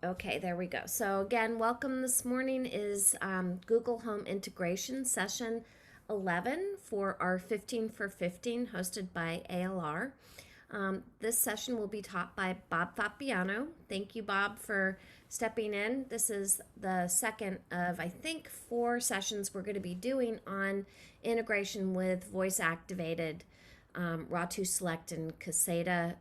Okay, there we go. So again, welcome. This morning is Google Home Integration Session 11 for our 15 for 15 hosted by ALR. This session will be taught by Bob Fabiano. Thank you, Bob, for stepping in. This is the second of, I think, 4 sessions we're going to be doing on integration with voice-activated RA2 Select and Caseta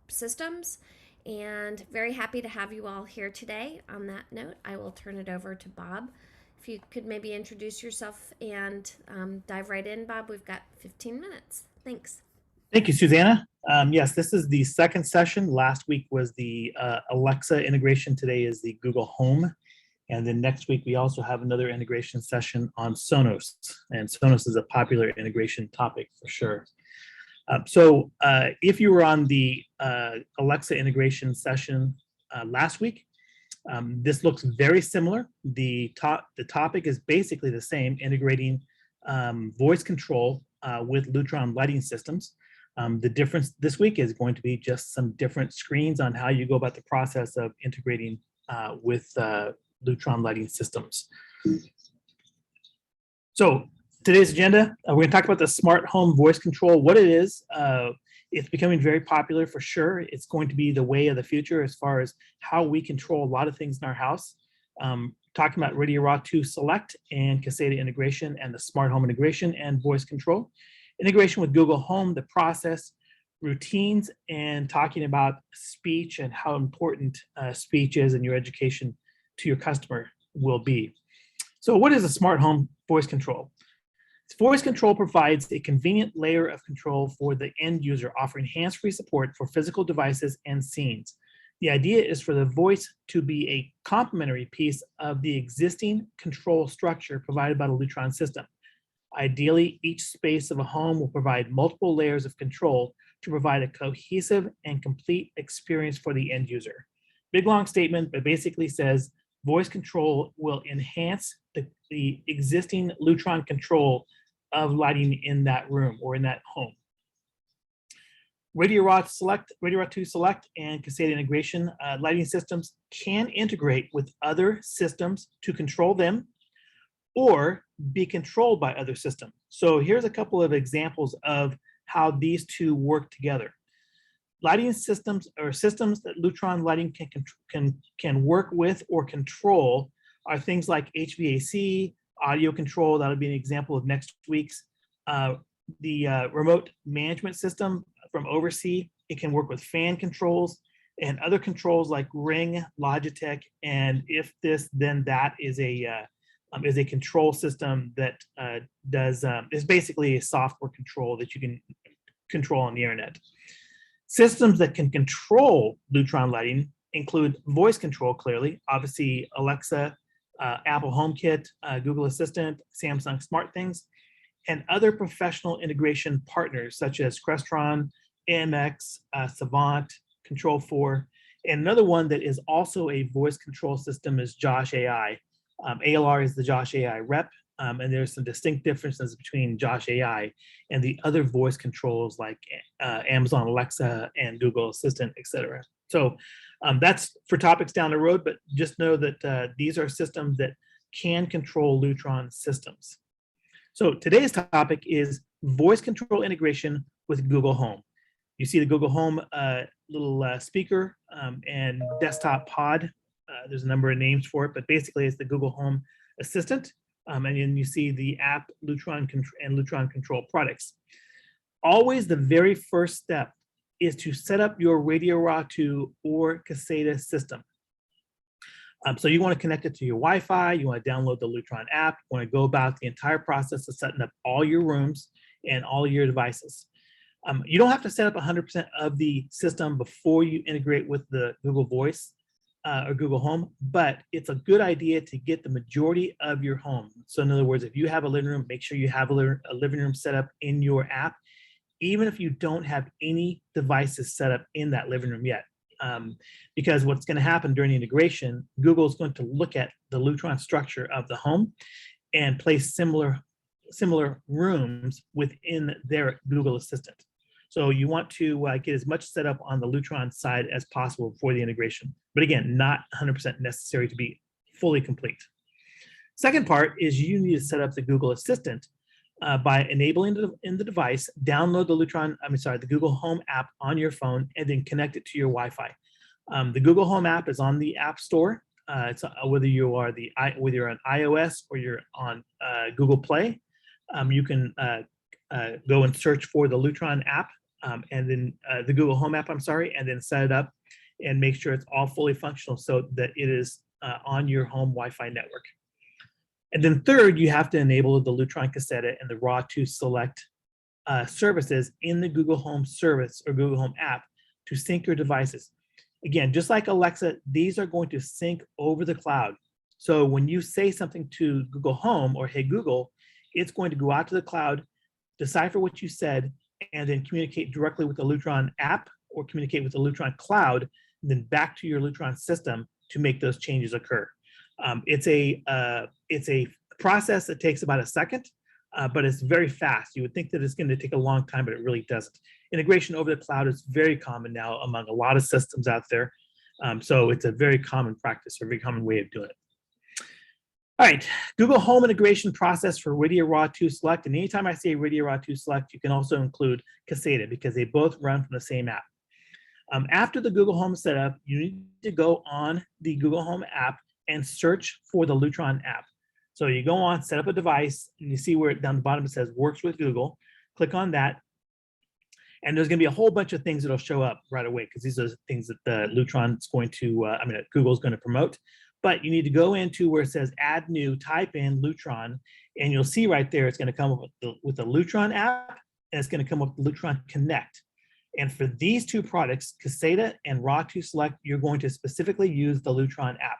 systems. And very happy to have you all here today. On that note, I will turn it over to Bob. If you could maybe introduce yourself and dive right in, Bob. We've got 15 minutes. Thanks. Thank you, Susanna. Yes, this is the second session. Last week was the Alexa integration. Today is the Google Home. And then next week, we also have another integration session on Sonos. And Sonos is a popular integration topic for sure. So if you were on the Alexa integration session last week, this looks very similar. The topic is basically the same, integrating voice control with Lutron lighting systems. The difference this week is going to be just some different screens on how you go about the process of integrating with Lutron lighting systems. So today's agenda, we're going to talk about the smart home voice control, what it is. It's becoming very popular for sure. It's going to be the way of the future as far as how we control a lot of things in our house. Talking about Radio RA2 Select and Caseta integration and the smart home integration and voice control. Integration with Google Home, the process, routines, and talking about speech and how important speech is in your education to your customer will be. So what is a smart home voice control? Voice control provides a convenient layer of control for the end user, offering hands-free support for physical devices and scenes. The idea is for the voice to be a complementary piece of the existing control structure provided by the Lutron system. Ideally, each space of a home will provide multiple layers of control to provide a cohesive and complete experience for the end user. Big long statement, but basically says voice control will enhance the existing Lutron control of lighting in that room or in that home. Radio RA2 Select and Caseta integration lighting systems can integrate with other systems to control them or be controlled by other systems. So here's a couple of examples of how these two work together. Lighting systems or systems that Lutron lighting can work with or control are things like HVAC, audio control. That'll be an example of next week's. The remote management system from Oversee, it can work with fan controls and other controls like Ring, Logitech, and if this, then that is a control system that is basically a software control that you can control on the internet. Systems that can control Lutron lighting include voice control, clearly, obviously Alexa, Apple HomeKit, Google Assistant, Samsung SmartThings, and other professional integration partners such as Crestron, AMX, Savant, Control4, and another one that is also a voice control system is Josh AI. ALR is the Josh AI rep, and there's some distinct differences between Josh AI and the other voice controls like Amazon Alexa and Google Assistant, etc. So that's for topics down the road, but just know that these are systems that can control Lutron systems. So today's topic is voice control integration with Google Home. You see the Google Home little speaker and desktop pod. There's a number of names for it, but basically it's the Google Home Assistant. And then you see the app Lutron and Lutron Control products. Always the very first step is to set up your Radio RA2 or Caseta system. So you want to connect it to your Wi-Fi, you want to download the Lutron app, you want to go about the entire process of setting up all your rooms and all your devices. You don't have to set up 100% of the system before you integrate with the Google Voice or Google Home, but it's a good idea to get the majority of your home. So in other words, if you have a living room, make sure you have a living room set up in your app, even if you don't have any devices set up in that living room yet. Because what's going to happen during the integration, Google is going to look at the Lutron structure of the home and place similar rooms within their Google Assistant. So you want to get as much set up on the Lutron side as possible for the integration. But again, not 100% necessary to be fully complete. Second part is you need to set up the Google Assistant by enabling it in the device, download the Google Home app on your phone, and then connect it to your Wi-Fi. The Google Home app is on the App Store. It's whether you're on iOS or you're on Google Play, you can go and search for the Lutron app and then the Google Home app, and then set it up and make sure it's all fully functional so that it is on your home Wi-Fi network. And then third, you have to enable the Lutron Cassetta and the RAW2 Select services in the Google Home service or Google Home app to sync your devices. Again, just like Alexa, these are going to sync over the cloud. So when you say something to Google Home or Hey Google, it's going to go out to the cloud, decipher what you said, and then communicate directly with the Lutron app or communicate with the Lutron cloud, and then back to your Lutron system to make those changes occur. It's a process that takes about a second, but it's very fast. You would think that it's going to take a long time, but it really doesn't. Integration over the cloud is very common now among a lot of systems out there. So it's a very common practice, or a very common way of doing it. All right, Google Home integration process for Radio RAW2 Select. And anytime I say Radio RAW2 Select, you can also include Cassetta because they both run from the same app. After the Google Home setup, you need to go on the Google Home app and search for the Lutron app. So you go on, set up a device, and you see where down the bottom it says works with Google. Click on that. And there's going to be a whole bunch of things that'll show up right away because these are things that the Lutron is going to, Google's going to promote. But you need to go into where it says add new, type in Lutron, and you'll see right there it's going to come up with the Lutron app, and it's going to come up with Lutron Connect. And for these two products, Cassetta and RAW2 Select, you're going to specifically use the Lutron app.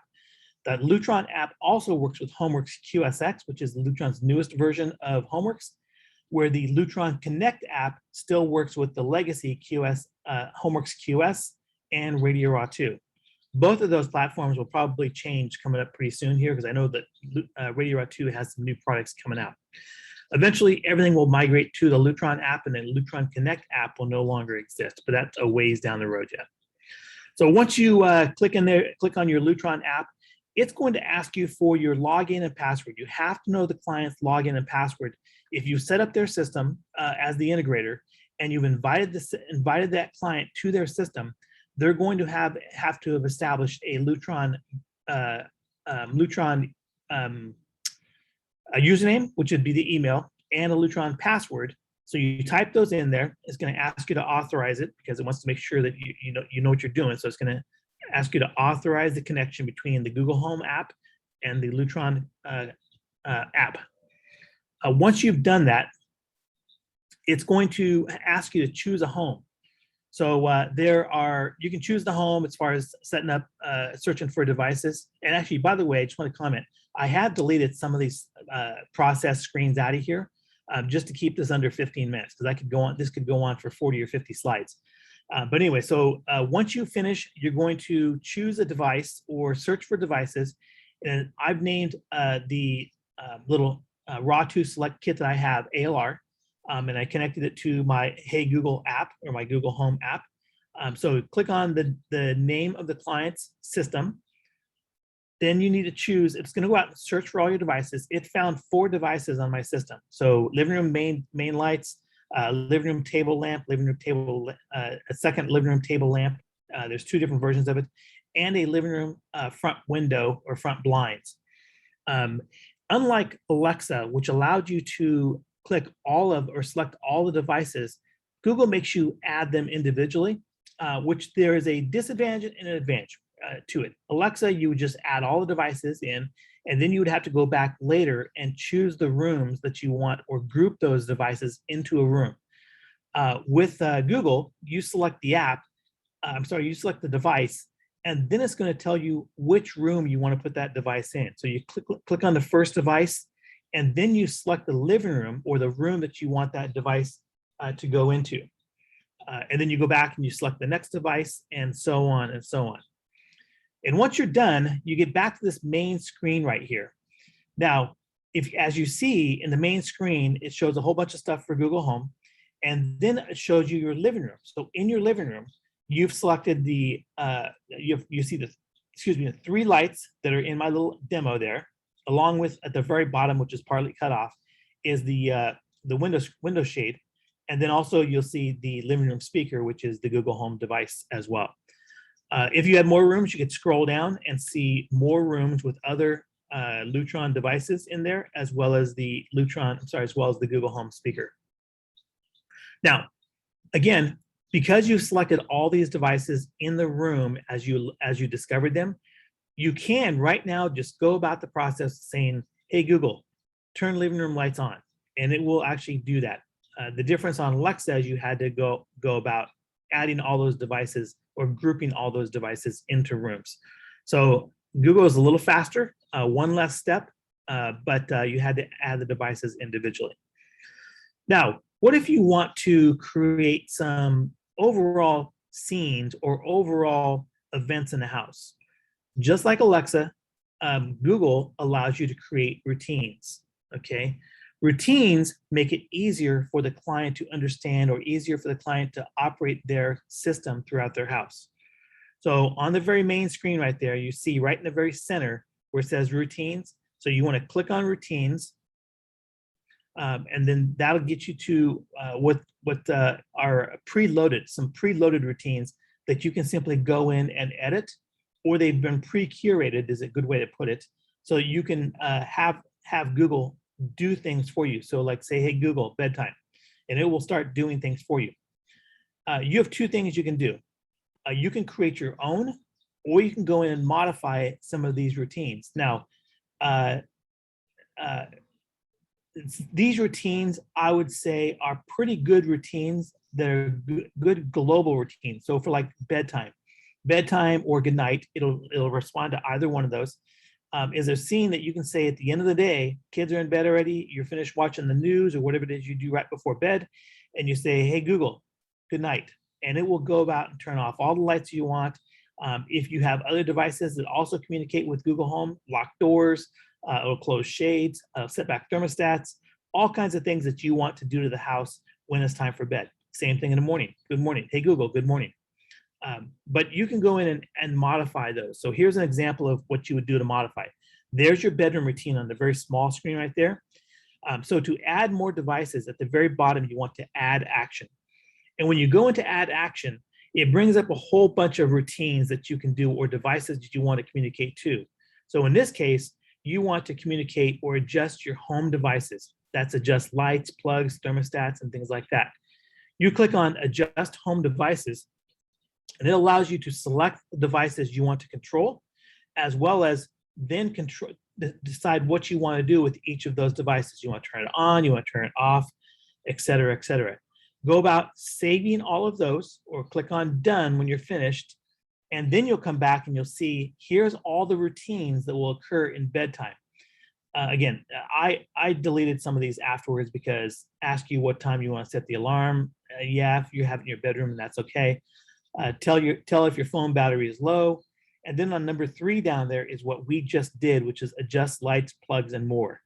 The Lutron app also works with HomeWorks QSX, which is Lutron's newest version of HomeWorks, where the Lutron Connect app still works with the legacy HomeWorks QS and Radio Raw 2. Both of those platforms will probably change coming up pretty soon here because I know that Radio Raw 2 has some new products coming out. Eventually, everything will migrate to the Lutron app, and the Lutron Connect app will no longer exist, but that's a ways down the road yet. So once you click on your Lutron app, it's going to ask you for your login and password. You have to know the client's login and password. If you set up their system as the integrator and you've invited that client to their system, they're going to have to have established a Lutron a username, which would be the email, and a Lutron password. So you type those in there. It's going to ask you to authorize it because it wants to make sure that you know what you're doing. So it's going to ask you to authorize the connection between the Google Home app and the Lutron app. Once you've done that, it's going to ask you to choose a home. So you can choose the home as far as setting up, searching for devices. And actually, by the way, I just want to comment, I have deleted some of these process screens out of here just to keep this under 15 minutes because this could go on for 40 or 50 slides. But anyway, so once you finish, you're going to choose a device or search for devices. And I've named the little RAW2 Select kit that I have ALR. And I connected it to my Hey Google app or my Google Home app. So click on the name of the client's system. Then you need to choose, it's going to go out and search for all your devices. It found 4 devices on my system. So living room main lights, living room table lamp, a second living room table lamp. There's 2 different versions of it, and a living room front window or front blinds. Unlike Alexa, which allowed you to click select all the devices, Google makes you add them individually, which there is a disadvantage and an advantage to it. Alexa, you would just add all the devices in, and then you would have to go back later and choose the rooms that you want or group those devices into a room. With Google, you select the you select the device, and then it's going to tell you which room you want to put that device in. So you click on the first device, and then you select the living room or the room that you want that device to go into. And then you go back and you select the next device, and so on and so on. And once you're done, you get back to this main screen right here. Now, as you see in the main screen, it shows a whole bunch of stuff for Google Home. And then it shows you your living room. So in your living room, you've selected the, you see the, excuse me, the 3 lights that are in my little demo there, along with at the very bottom, which is partly cut off, is the window shade. And then also you'll see the living room speaker, which is the Google Home device as well. If you had more rooms, you could scroll down and see more rooms with other Lutron devices in there, as well as the as well as the Google Home speaker. Now, again, because you've selected all these devices in the room as you discovered them, you can right now just go about the process saying, hey, Google, turn living room lights on, and it will actually do that. The difference on Alexa is you had to go about adding all those devices or grouping all those devices into rooms. So Google is a little faster, one less step, but you had to add the devices individually. Now, what if you want to create some overall scenes or overall events in the house? Just like Alexa, Google allows you to create routines, okay? Routines make it easier for the client to understand or easier for the client to operate their system throughout their house. So on the very main screen right there, you see right in the very center where it says routines. So you want to click on routines, and then that'll get you to what are preloaded, some preloaded routines that you can simply go in and edit, or they've been pre-curated is a good way to put it. So you can have Google do things for you. So like say, hey, Google, bedtime, and it will start doing things for you. You have 2 things you can do. You can create your own, or you can go in and modify some of these routines. Now, these routines, I would say, are pretty good routines. They're good global routines. So for like bedtime or good night, it'll respond to either one of those. Is a scene that you can say at the end of the day, kids are in bed already, you're finished watching the news or whatever it is you do right before bed, and you say, hey, Google, good night. And it will go about and turn off all the lights you want. If you have other devices that also communicate with Google Home, lock doors, it'll close shades, set back thermostats, all kinds of things that you want to do to the house when it's time for bed. Same thing in the morning. Good morning. Hey, Google, good morning. But you can go in and modify those. So here's an example of what you would do to modify. There's your bedroom routine on the very small screen right there. So to add more devices, at the very bottom, you want to add action. And when you go into add action, it brings up a whole bunch of routines that you can do or devices that you want to communicate to. So in this case, you want to communicate or adjust your home devices. That's adjust lights, plugs, thermostats, and things like that. You click on adjust home devices, and it allows you to select the devices you want to control, as well as then decide what you want to do with each of those devices. You want to turn it on, you want to turn it off, et cetera, et cetera. Go about saving all of those, or click on done when you're finished, and then you'll come back and you'll see here's all the routines that will occur in bedtime. Again, I deleted some of these afterwards because ask you what time you want to set the alarm. Yeah, if you have it in your bedroom, that's okay. Tell if your phone battery is low. And then on number 3 down there is what we just did, which is adjust lights, plugs, and more.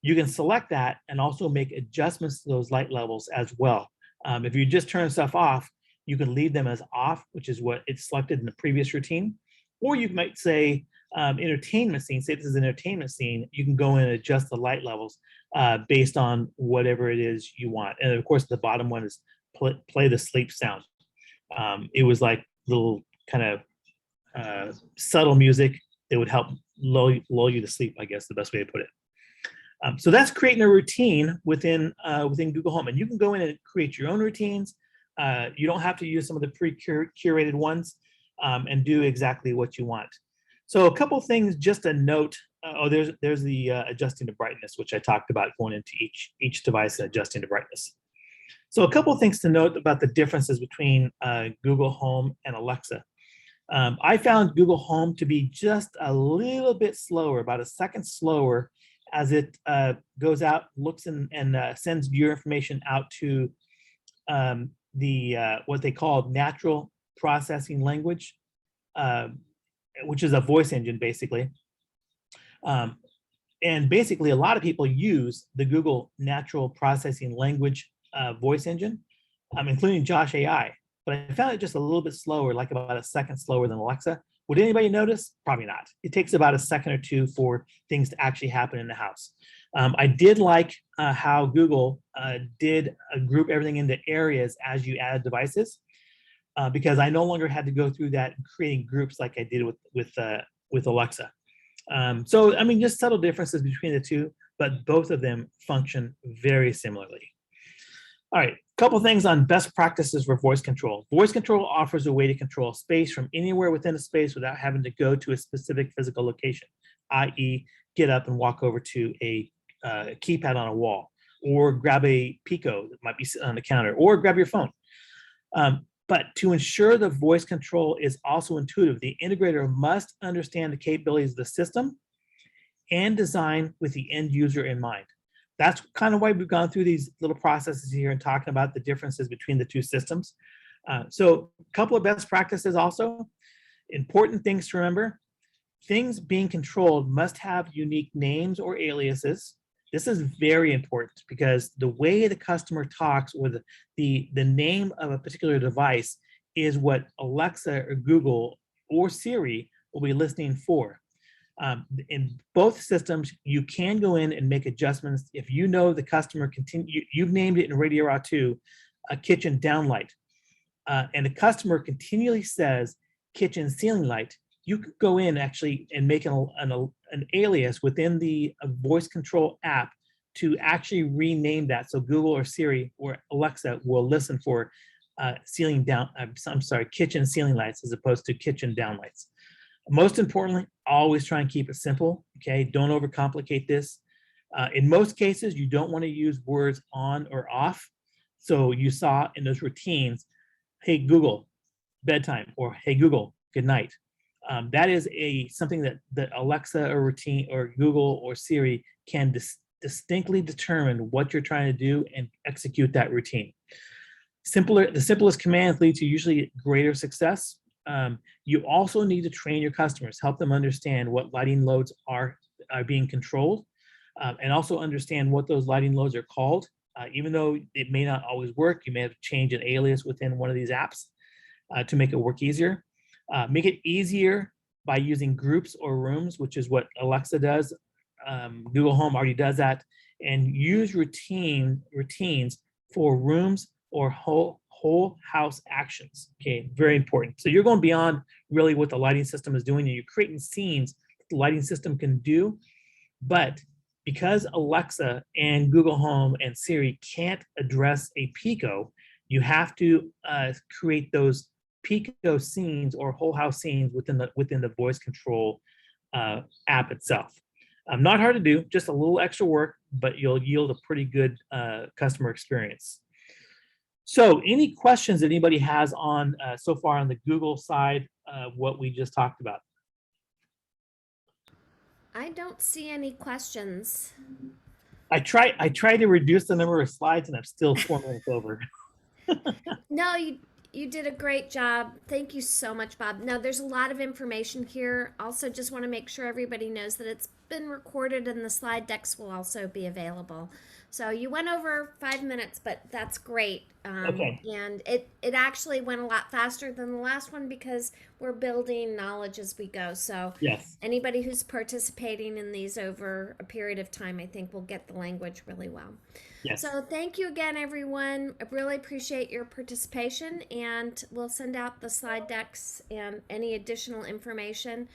You can select that and also make adjustments to those light levels as well. If you just turn stuff off, you can leave them as off, which is what it's selected in the previous routine. Or you might say entertainment scene, say this is an entertainment scene, you can go in and adjust the light levels based on whatever it is you want. And of course, the bottom one is play the sleep sound. It was like little kind of subtle music that would help lull you to sleep, I guess the best way to put it. So that's creating a routine within Google Home. And you can go in and create your own routines. You don't have to use some of the pre-curated ones and do exactly what you want. So a couple things just a note. There's the adjusting the brightness, which I talked about going into each device and adjusting the brightness. So a couple of things to note about the differences between Google Home and Alexa. I found Google Home to be just a little bit slower, about a second slower, as it goes out, looks and sends your information out to what they call natural processing language, which is a voice engine, basically. And basically, a lot of people use the Google natural processing language voice engine. including Josh AI. But I found it just a little bit slower, like about a second slower than Alexa. Would anybody notice? Probably not. It takes about a second or two for things to actually happen in the house. I did like how Google did group everything into areas as you added devices, because I no longer had to go through that creating groups like I did with Alexa. So I mean, just subtle differences between the two, but both of them function very similarly. All right, a couple things on best practices for voice control. Voice control offers a way to control space from anywhere within a space without having to go to a specific physical location, i.e. get up and walk over to a keypad on a wall, or grab a Pico that might be on the counter, or grab your phone. But to ensure the voice control is also intuitive, the integrator must understand the capabilities of the system and design with the end user in mind. That's kind of why we've gone through these little processes here and talking about the differences between the two systems. So a couple of best practices also, important things to remember. Things being controlled must have unique names or aliases. This is very important because the way the customer talks, or the name of a particular device, is what Alexa or Google or Siri will be listening for. In both systems, you can go in and make adjustments. If you know the customer you've named it in Radio Raw 2, a kitchen downlight, and the customer continually says kitchen ceiling light, you could go in actually and make an alias within the voice control app to actually rename that. So Google or Siri or Alexa will listen for kitchen ceiling lights as opposed to kitchen downlights. Most importantly, always try and keep it simple. Okay, don't overcomplicate this. In most cases, you don't want to use words on or off. So you saw in those routines, hey Google, bedtime, or hey Google, good night. That is something that Alexa or routine or Google or Siri can distinctly determine what you're trying to do and execute that routine. The simplest commands lead to usually greater success. You also need to train your customers, help them understand what lighting loads are being controlled, and also understand what those lighting loads are called. Even though it may not always work, you may have to change an alias within one of these apps to make it work easier. Make it easier by using groups or rooms, which is what Alexa does. Google Home already does that. And use routines for rooms or whole house actions. Okay, very important. So you're going beyond really what the lighting system is doing, and you're creating scenes the lighting system can do. But because Alexa and Google Home and Siri can't address a Pico, you have to create those Pico scenes or whole house scenes within the voice control app itself. Not hard to do, just a little extra work, but you'll yield a pretty good customer experience. So any questions that anybody has on so far on the Google side, what we just talked about? I don't see any questions. I try to reduce the number of slides and I'm still 4 minutes over. No, you did a great job. Thank you so much, Bob. Now, there's a lot of information here. Also, just want to make sure everybody knows that it's been recorded and the slide decks will also be available. So you went over 5 minutes, but that's great. Okay. And it actually went a lot faster than the last one because we're building knowledge as we go. So Yes. anybody who's participating in these over a period of time, I think will get the language really well. Yes. So thank you again, everyone. I really appreciate your participation, and we'll send out the slide decks and any additional information.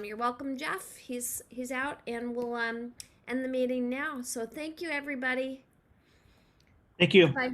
You're welcome, Jeff. He's out, and we'll end the meeting now. So thank you, everybody. Thank you. Bye.